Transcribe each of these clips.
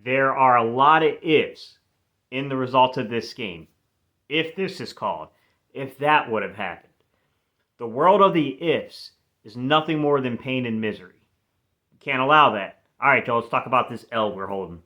There are a lot of ifs in the result of this game. If this is called, if that would have happened. The world of the ifs is nothing more than pain and misery. Can't allow that. All right, y'all, let's talk about this L we're holding.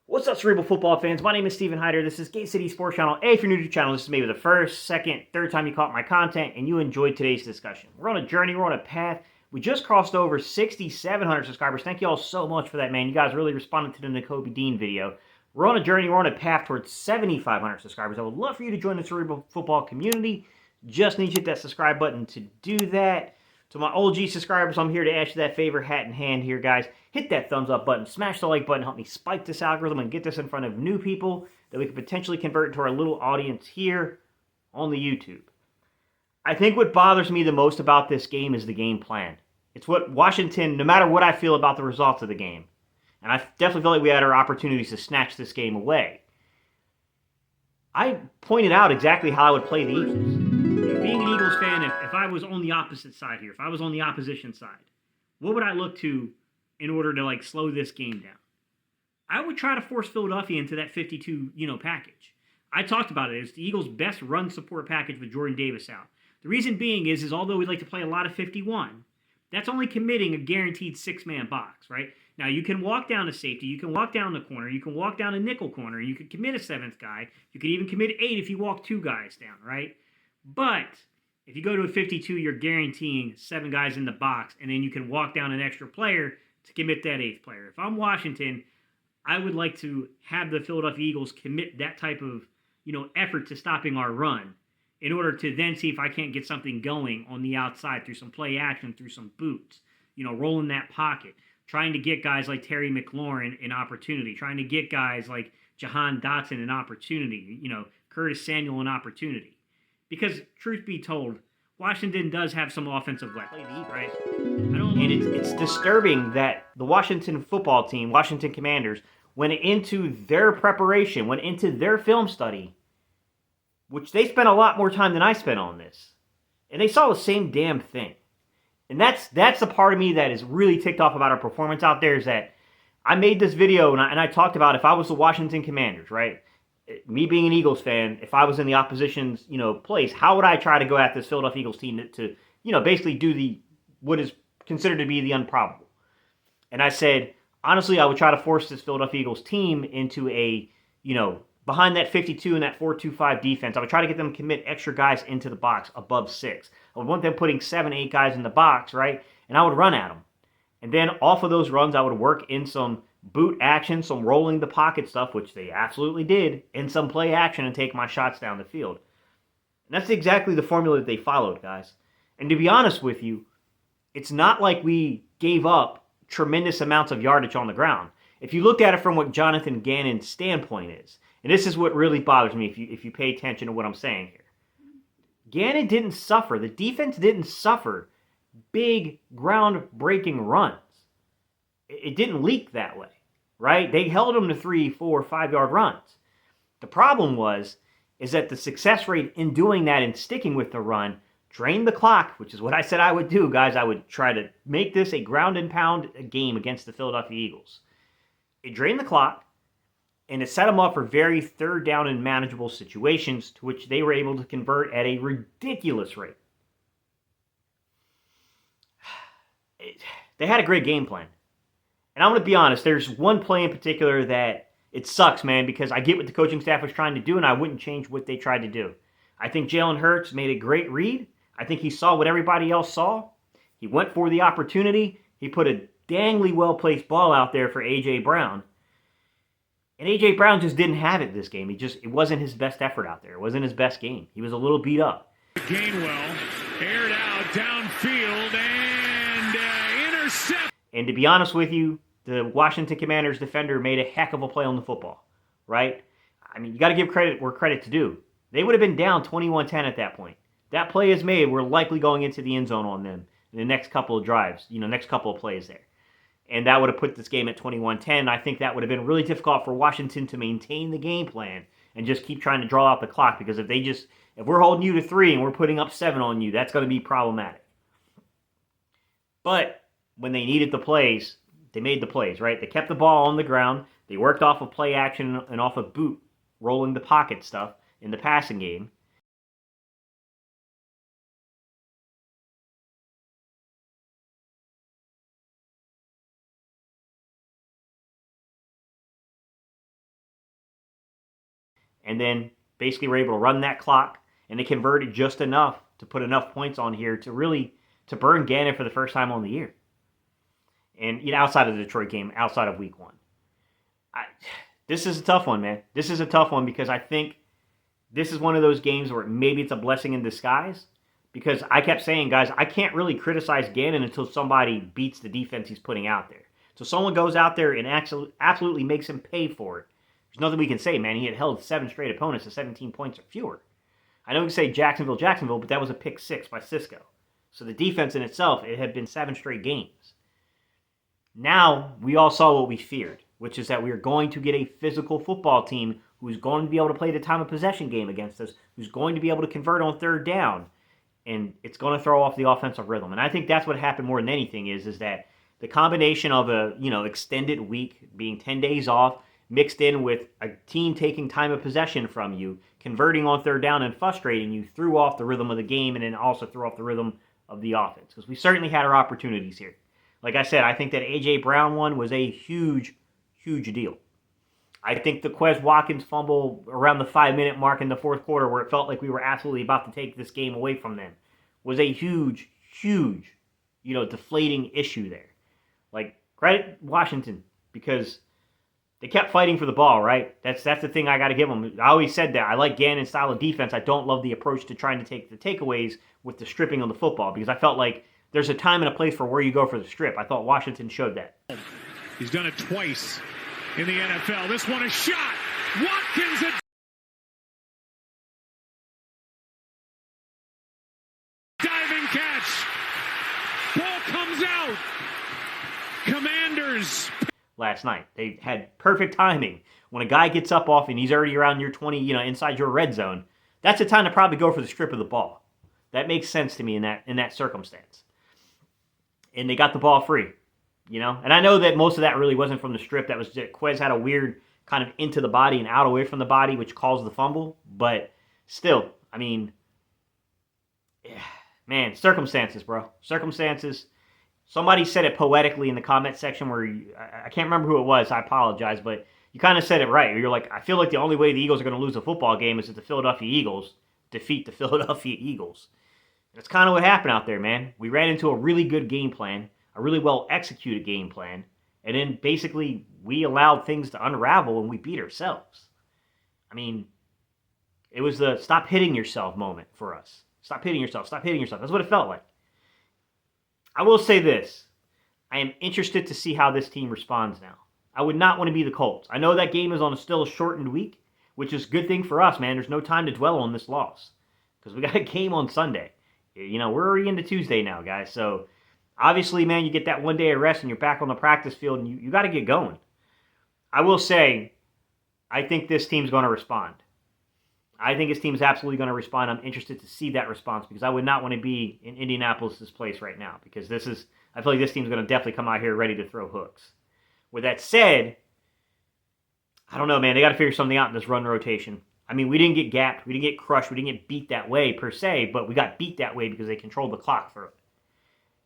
What's up, Cerebral football fans? My name is Steven Hyder. This is Gate City Sports Channel. Hey, if you're new to the channel, this is maybe the first, second, third time you caught my content and you enjoyed today's discussion. We're on a journey. We're on a path. We just crossed over 6,700 subscribers. Thank you all so much for that, man. You guys really responded to the N'Kobe Dean video. We're on a journey. We're on a path towards 7,500 subscribers. I would love for you to join the Cerebral football community. Just need you to hit that subscribe button to do that. To my OG subscribers, I'm here to ask you that favor, hat in hand here, guys. Hit that thumbs up button, smash the like button, help me spike this algorithm and get this in front of new people that we can potentially convert into our little audience here on the YouTube. I think what bothers me the most about this game is the game plan. It's what Washington, no matter what I feel about the results of the game, and I definitely feel like we had our opportunities to snatch this game away. I pointed out exactly how I would play the Eagles. Being an Eagles fan, if I was on the opposite side here, if I was on the opposition side, what would I look to in order to slow this game down? I would try to force Philadelphia into that 52, package. I talked about it. It's the Eagles' best run support package with Jordan Davis out. The reason being is although we'd like to play a lot of 51, that's only committing a guaranteed six-man box, right? Now, you can walk down to safety, you can walk down the corner, you can walk down a nickel corner, you could commit a seventh guy, you could even commit 8 if you walk 2 guys down, right? But if you go to a 52, you're guaranteeing 7 guys in the box, and then you can walk down an extra player to commit that 8th player. If I'm Washington, I would like to have the Philadelphia Eagles commit that type of, effort to stopping our run in order to then see if I can't get something going on the outside through some play action, through some boots, rolling that pocket, trying to get guys like Terry McLaurin an opportunity, trying to get guys like Jahan Dotson an opportunity, Curtis Samuel an opportunity. Because, truth be told, Washington does have some offensive weapons, right? And it's disturbing that the Washington football team, Washington Commanders, went into their preparation, went into their film study, which they spent a lot more time than I spent on this. And they saw the same damn thing. And that's the part of me that is really ticked off about our performance out there, is that I made this video and I talked about if I was the Washington Commanders, right? Me being an Eagles fan, if I was in the opposition's, place, how would I try to go at this Philadelphia Eagles team to basically do what is considered to be the improbable? And I said, honestly, I would try to force this Philadelphia Eagles team into a, behind that 52 and that 4-2-5 defense. I would try to get them to commit extra guys into the box above 6. I would want them putting 7, 8 guys in the box, right? And I would run at them. And then off of those runs, I would work in some boot action, some rolling the pocket stuff, which they absolutely did, and some play action and take my shots down the field. And that's exactly the formula that they followed, guys. And to be honest with you, it's not like we gave up tremendous amounts of yardage on the ground. If you look at it from what Jonathan Gannon's standpoint is, and this is what really bothers me if you pay attention to what I'm saying here. Gannon didn't suffer. The defense didn't suffer big ground-breaking runs. It didn't leak that way, right? They held them to 3, 4, 5-yard runs. The problem is that the success rate in doing that and sticking with the run drained the clock, which is what I said I would do, guys. I would try to make this a ground and pound game against the Philadelphia Eagles. It drained the clock, and it set them up for very third down and manageable situations, to which they were able to convert at a ridiculous rate. They had a great game plan. And I'm going to be honest, there's one play in particular that it sucks, man, because I get what the coaching staff was trying to do, and I wouldn't change what they tried to do. I think Jalen Hurts made a great read. I think he saw what everybody else saw. He went for the opportunity. He put a dangly well-placed ball out there for A.J. Brown. And A.J. Brown just didn't have it this game. It wasn't his best effort out there. It wasn't his best game. He was a little beat up. Gainwell, aired out, downfield, and intercept. And to be honest with you, the Washington Commanders defender made a heck of a play on the football, right? I mean, you got to give credit where credit's due. They would have been down 21-10 at that point. That play is made. We're likely going into the end zone on them in the next couple of drives, next couple of plays there. And that would have put this game at 21-10. I think that would have been really difficult for Washington to maintain the game plan and just keep trying to draw out the clock, because if we're holding you to 3 and we're putting up 7 on you, that's going to be problematic. But when they needed the plays, they made the plays, right? They kept the ball on the ground. They worked off of play action and off of boot, rolling the pocket stuff in the passing game. And then basically were able to run that clock, and they converted just enough to put enough points on here to burn Gannon for the first time on the year. And outside of the Detroit game, outside of week 1. This is a tough one, man. This is a tough one, because I think this is one of those games where maybe it's a blessing in disguise, because I kept saying, guys, I can't really criticize Gannon until somebody beats the defense he's putting out there. So someone goes out there and absolutely makes him pay for it. There's nothing we can say, man. He had held 7 straight opponents to 17 points or fewer. I know we can say Jacksonville, but that was a pick 6 by Cisco. So the defense in itself, it had been 7 straight games. Now, we all saw what we feared, which is that we are going to get a physical football team who's going to be able to play the time of possession game against us, who's going to be able to convert on third down, and it's going to throw off the offensive rhythm. And I think that's what happened more than anything is that the combination of a extended week, being 10 days off, mixed in with a team taking time of possession from you, converting on third down and frustrating you, threw off the rhythm of the game, and then also threw off the rhythm of the offense. Because we certainly had our opportunities here. Like I said, I think that A.J. Brown one was a huge, huge deal. I think the Quez Watkins fumble around the 5-minute mark in the fourth quarter, where it felt like we were absolutely about to take this game away from them, was a huge, huge, deflating issue there. Like, credit Washington, because they kept fighting for the ball, right? That's the thing I got to give them. I always said that. I like Gannon's style of defense. I don't love the approach to trying to take the takeaways with the stripping of the football, because I felt like there's a time and a place for where you go for the strip. I thought Washington showed that. He's done it twice in the NFL. This one a shot. Watkins a diving catch. Ball comes out. Commanders. Last night, they had perfect timing. When a guy gets up off and he's already around your 20, inside your red zone, that's a time to probably go for the strip of the ball. That makes sense to me in that circumstance. And they got the ball free, And I know that most of that really wasn't from the strip. That was just, Quez had a weird kind of into the body and out away from the body, which caused the fumble. But still, man, circumstances, bro. Circumstances. Somebody said it poetically in the comment section where I can't remember who it was. I apologize, but you kind of said it right. You're like, I feel like the only way the Eagles are going to lose a football game is if the Philadelphia Eagles defeat the Philadelphia Eagles. That's kind of what happened out there, man. We ran into a really good game plan, a really well-executed game plan, and then basically we allowed things to unravel and we beat ourselves. It was the stop hitting yourself moment for us. Stop hitting yourself. Stop hitting yourself. That's what it felt like. I will say this. I am interested to see how this team responds now. I would not want to be the Colts. I know that game is on still a shortened week, which is a good thing for us, man. There's no time to dwell on this loss because we got a game on Sunday. We're already into Tuesday now, guys. So, obviously, man, you get that one day of rest and you're back on the practice field and you got to get going. I will say, I think this team's going to respond. I think this team's absolutely going to respond. I'm interested to see that response because I would not want to be in Indianapolis' place right now because I feel like this team's going to definitely come out here ready to throw hooks. With that said, I don't know, man. They got to figure something out in this run rotation. We didn't get gapped. We didn't get crushed. We didn't get beat that way per se, but we got beat that way because they controlled the clock for it.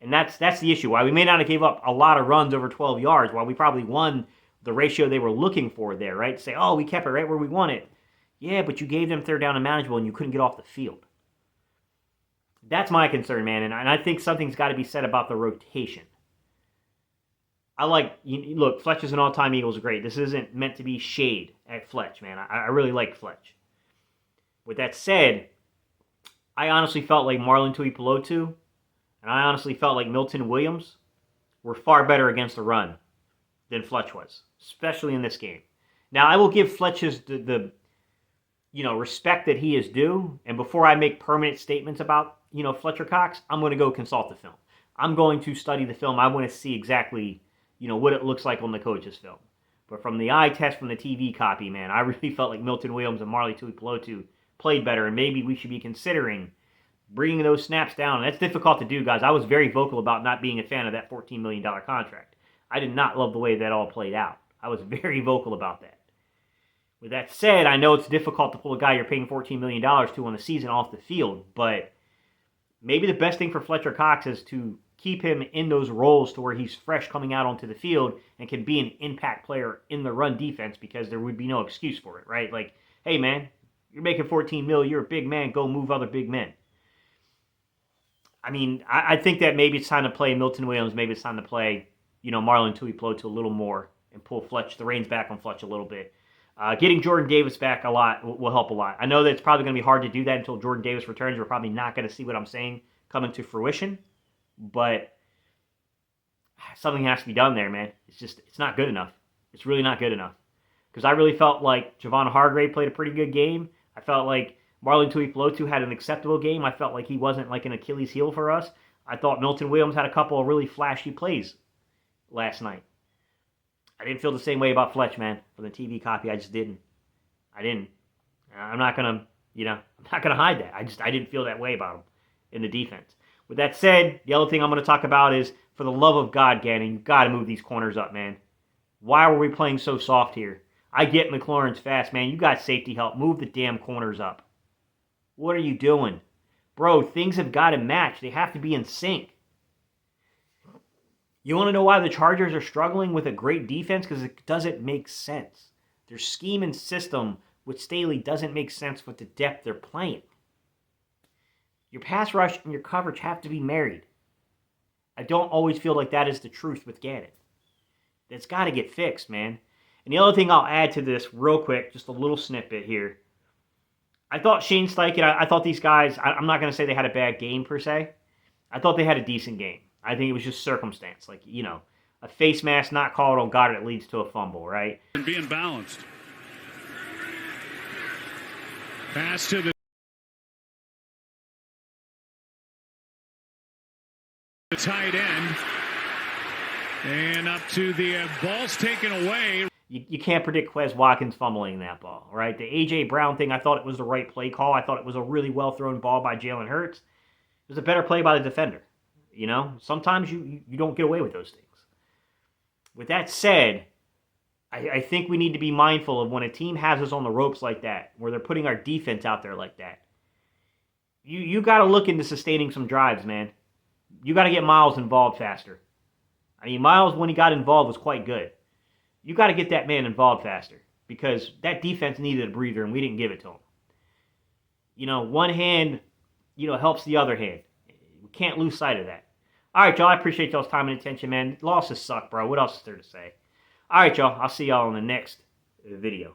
And that's the issue. Why we may not have gave up a lot of runs over 12 yards, while we probably won the ratio they were looking for there, right? Say, we kept it right where we want it. Yeah, but you gave them third down and manageable and you couldn't get off the field. That's my concern, man. And I think something's got to be said about the rotation. Look, Fletch is an all-time Eagles great. This isn't meant to be shade at Fletch, man. I really like Fletch. With that said, I honestly felt like Marlon Tuipulotu and I honestly felt like Milton Williams were far better against the run than Fletch was, especially in this game. Now, I will give Fletch's the respect that he is due. And before I make permanent statements about, Fletcher Cox, I'm going to go consult the film. I'm going to study the film. I want to see exactly, what it looks like on the coach's film. But from the eye test from the TV copy, man, I really felt like Milton Williams and Marley Tuipulotu played better, and maybe we should be considering bringing those snaps down. That's difficult to do, guys. I was very vocal about not being a fan of that $14 million contract. I did not love the way that all played out. I was very vocal about that. With that said, I know it's difficult to pull a guy you're paying $14 million to on the season off the field, but maybe the best thing for Fletcher Cox is to keep him in those roles to where he's fresh coming out onto the field and can be an impact player in the run defense, because there would be no excuse for it, right? Like, hey, man, you're making $14 million, you're a big man, go move other big men. I mean, I think that maybe it's time to play Milton Williams, maybe it's time to play, Marlon Tuipulotu a little more and pull the reins back on Fletch a little bit. Getting Jordan Davis back a lot will help a lot. I know that it's probably going to be hard to do that until Jordan Davis returns. We're probably not going to see what I'm saying coming to fruition, but something has to be done there, man. It's not good enough. It's really not good enough. Because I really felt like Javon Hargrave played a pretty good game. I felt like Marlon Tuipulotu had an acceptable game. I felt like he wasn't like an Achilles heel for us. I thought Milton Williams had a couple of really flashy plays last night. I didn't feel the same way about Fletch, man. From the TV copy, I just didn't. I didn't. I'm not gonna hide that. I didn't feel that way about him in the defense. With that said, the other thing I'm going to talk about is, for the love of God, Gannon, you've got to move these corners up, man. Why were we playing so soft here? I get McLaurin's fast, man. You got safety help. Move the damn corners up. What are you doing? Bro, things have got to match. They have to be in sync. You want to know why the Chargers are struggling with a great defense? Because it doesn't make sense. Their scheme and system with Staley doesn't make sense with the depth they're playing. Your pass rush and your coverage have to be married. I don't always feel like that is the truth with Gannon. That's got to get fixed, man. And the other thing I'll add to this real quick, just a little snippet here. I thought Shane Steichen, I thought these guys, I'm not going to say they had a bad game per se. I thought they had a decent game. I think it was just circumstance. Like, a face mask not called on Goddard that leads to a fumble, right? And being balanced. Pass to the tight end. And up to the ball's taken away. You can't predict Quez Watkins fumbling that ball, right? The A.J. Brown thing, I thought it was the right play call. I thought it was a really well-thrown ball by Jalen Hurts. It was a better play by the defender. Sometimes you don't get away with those things. With that said, I think we need to be mindful of when a team has us on the ropes like that, where they're putting our defense out there like that. You got to look into sustaining some drives, man. You got to get Miles involved faster. I mean, Miles, when he got involved, was quite good. You got to get that man involved faster, because that defense needed a breather, and we didn't give it to him. One hand, helps the other hand. We can't lose sight of that. All right, y'all. I appreciate y'all's time and attention, man. Losses suck, bro. What else is there to say? All right, y'all. I'll see y'all in the next video.